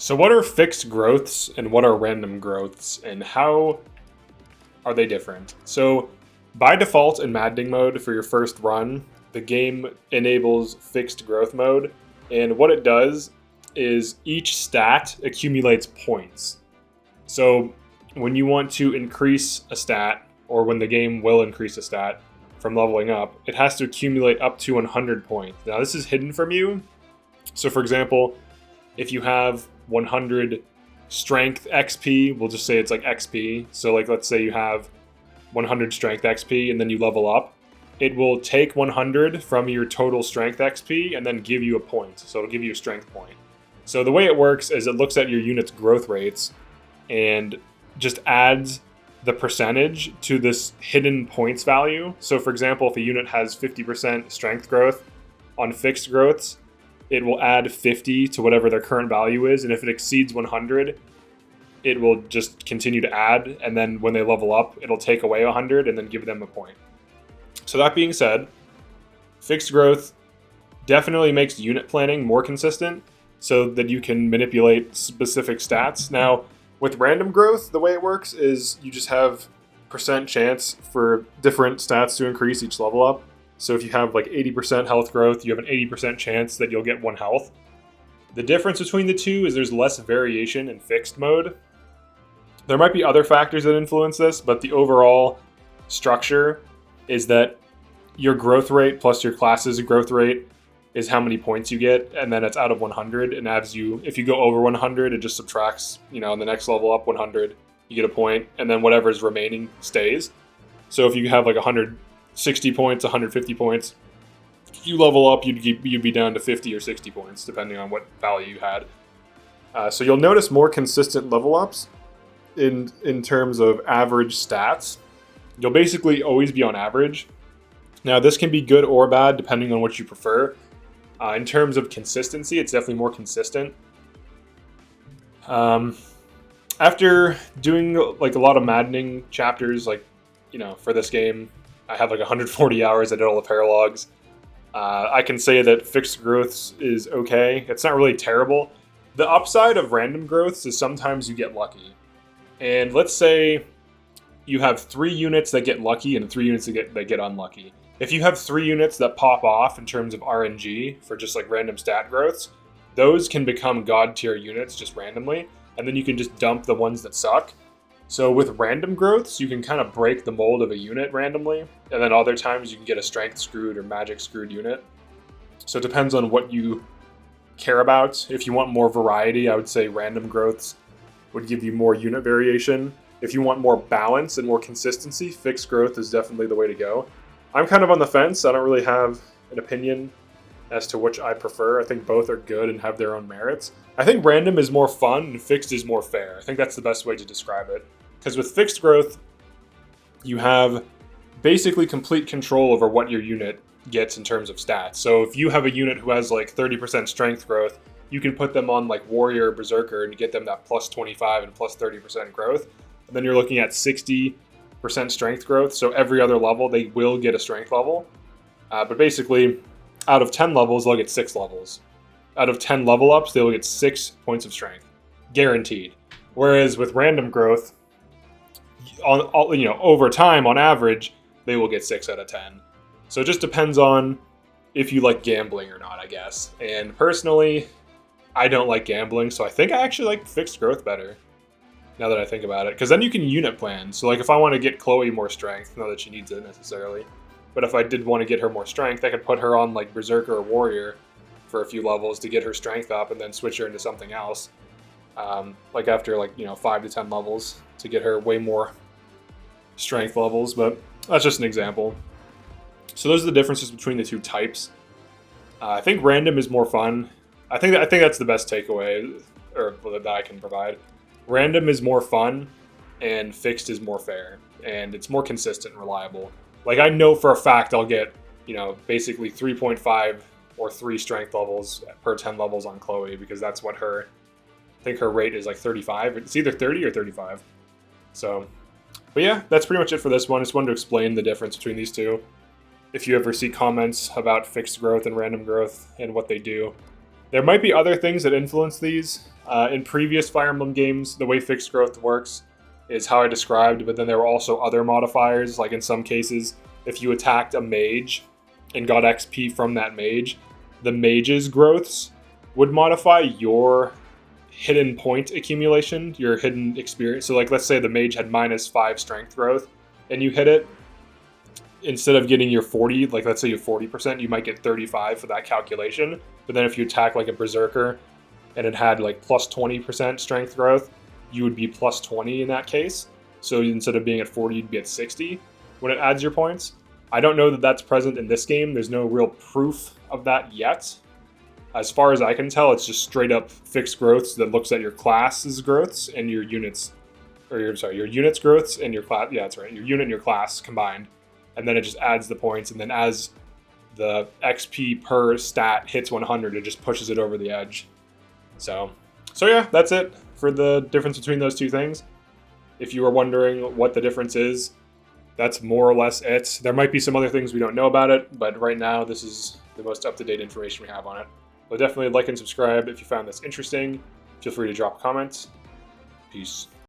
So what are fixed growths and what are random growths and how are they different? So by default in maddening mode for your first run, the game enables fixed growth mode, and what it does is each stat accumulates points. So when you want to increase a stat, or when the game will increase a stat from leveling up, it has to accumulate up to 100 points. Now this is hidden from you. So for example, if you have 100 strength XP, we'll just say it's like XP. So like let's say you have 100 strength XP and then you level up. It will take 100 from your total strength XP and then give you a point. So it'll give you a strength point. So the way it works is it looks at your unit's growth rates and just adds the percentage to this hidden points value. So for example, if a unit has 50% strength growth on fixed growths, it will add 50 to whatever their current value is. And if it exceeds 100, it will just continue to add. And then when they level up, it'll take away 100 and then give them a point. So that being said, fixed growth definitely makes unit planning more consistent so that you can manipulate specific stats. Now, with random growth, the way it works is you just have percent chance for different stats to increase each level up. So if you have like 80% health growth, you have an 80% chance that you'll get 1 health. The difference between the two is there's less variation in fixed mode. There might be other factors that influence this, but the overall structure is that your growth rate plus your class's growth rate is how many points you get, and then it's out of 100, and as if you go over 100, it just subtracts, on the next level up 100, you get a point, and then whatever is remaining stays. So if you have like 160 points, 150 points, you level up, you'd be down to 50 or 60 points, depending on what value you had. So you'll notice more consistent level ups in terms of average stats. You'll basically always be on average. Now, this can be good or bad, depending on what you prefer. In terms of consistency, it's definitely more consistent. After doing like a lot of maddening chapters, for this game, I have like 140 hours. I did all the paralogs. I can say that fixed growths is okay. It's not really terrible. The upside of random growths is sometimes you get lucky. And let's say you have 3 units that get lucky and 3 units that get unlucky. If you have 3 units that pop off in terms of RNG for just like random stat growths, those can become god tier units just randomly, and then you can just dump the ones that suck. So with random growths, you can kind of break the mold of a unit randomly, and then other times you can get a strength screwed or magic screwed unit. So it depends on what you care about. If you want more variety, I would say random growths would give you more unit variation. If you want more balance and more consistency, fixed growth is definitely the way to go. I'm kind of on the fence. I don't really have an opinion as to which I prefer. I think both are good and have their own merits. I think random is more fun and fixed is more fair. I think that's the best way to describe it. Because with fixed growth, you have basically complete control over what your unit gets in terms of stats. So if you have a unit who has like 30% strength growth, you can put them on like Warrior or Berserker and get them that plus 25 and plus 30% growth. And then you're looking at 60% strength growth. So every other level, they will get a strength level. But basically, out of 10 levels, they'll get 6 levels. Out of 10 level ups, they'll get 6 points of strength. Guaranteed. Whereas with random growth, over time, on average, they will get 6 out of 10. So it just depends on if you like gambling or not, I guess. And personally, I don't like gambling, so I think I actually like fixed growth better, now that I think about it. Because then you can unit plan. So like if I want to get Chloe more strength, not that she needs it necessarily, but if I did want to get her more strength, I could put her on like Berserker or Warrior for a few levels to get her strength up and then switch her into something else. Like after 5 to 10 levels to get her way more strength levels, but that's just an example. So those are the differences between the two types. I think random is more fun. I think that's the best takeaway that I can provide. Random is more fun, and fixed is more fair, and it's more consistent and reliable. Like I know for a fact I'll get, basically 3.5 or 3 strength levels per 10 levels on Chloe, because that's what I think her rate is like 35. It's either 30 or 35. So, but yeah, that's pretty much it for this one. I just wanted to explain the difference between these two. If you ever see comments about fixed growth and random growth and what they do, there might be other things that influence these. In previous Fire Emblem games, the way fixed growth works is how I described, but then there were also other modifiers. Like in some cases, if you attacked a mage and got XP from that mage, the mage's growths would modify your hidden point accumulation, your hidden experience. So like, let's say the mage had -5 strength growth and you hit it, instead of getting your 40, like let's say you have 40%, you might get 35 for that calculation. But then if you attack like a berserker and it had like plus 20% strength growth, you would be plus 20 in that case. So instead of being at 40, you'd be at 60 when it adds your points. I don't know that that's present in this game. There's no real proof of that yet. As far as I can tell, it's just straight up fixed growths that looks at your class's growths and your units, or your unit's growths and your class. Yeah, that's right. Your unit and your class combined. And then it just adds the points. And then as the XP per stat hits 100, it just pushes it over the edge. So yeah, that's it for the difference between those two things. If you were wondering what the difference is, that's more or less it. There might be some other things we don't know about it, but right now this is the most up-to-date information we have on it. So definitely like and subscribe if you found this interesting. Feel free to drop a comment. Peace.